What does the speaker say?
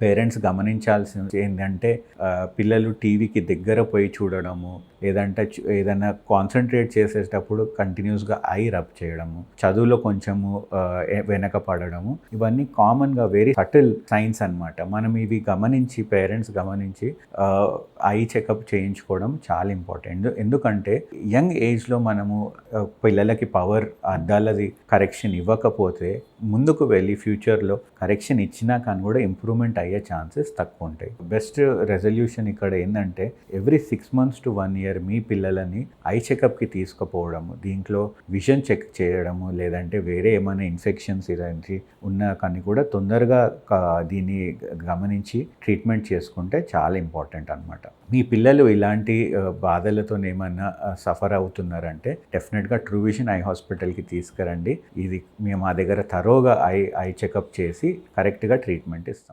Parents గమనించాల్సింది ఏంటంటే పిల్లలు టీవీకి దగ్గర పోయి చూడడము, లేదంటే ఏదైనా కాన్సన్ట్రేట్ చేసేటప్పుడు కంటిన్యూస్గా ఐ రబ్ చేయడము, చదువులో కొంచెము వెనక పడడము, ఇవన్నీ కామన్గా వెరీ సటిల్ సైన్స్ అన్నమాట. మనం ఇవి గమనించి పేరెంట్స్ గమనించి ఐ చెకప్ చేయించుకోవడం చాలా ఇంపార్టెంట్. ఎందుకంటే యంగ్ ఏజ్లో మనము పిల్లలకి పవర్ అద్దాలది కరెక్షన్ ఇవ్వకపోతే ముందుకు వెళ్ళి ఫ్యూచర్లో కరెక్షన్ ఇచ్చినా కానీ కూడా ఇంప్రూవ్మెంట్ అయ్యే ఛాన్సెస్ తక్కువ ఉంటాయి. బెస్ట్ రెజల్యూషన్ ఇక్కడ ఏంటంటే ఎవ్రీ 6 months to 1 year మీ పిల్లలని ఐ చెకప్కి తీసుకుపోవడము, దీంట్లో విజన్ చెక్ చేయడము, లేదంటే వేరే ఏమైనా ఇన్ఫెక్షన్స్ ఇలాంటి ఉన్నా కానీ కూడా తొందరగా దీన్ని గమనించి ట్రీట్మెంట్ చేసుకుంటే చాలా ఇంపార్టెంట్ అనమాట. మీ పిల్లలు ఇలాంటి బాధలతో ఏమైనా సఫర్ అవుతున్నారంటే డెఫినెట్గా ట్రూ విజన్ ఐ హాస్పిటల్కి తీసుకురండి. ఇది మేము మా దగ్గర థరోగా ఐ చెకప్ చేసి కరెక్ట్గా ట్రీట్మెంట్ ఇస్తాం.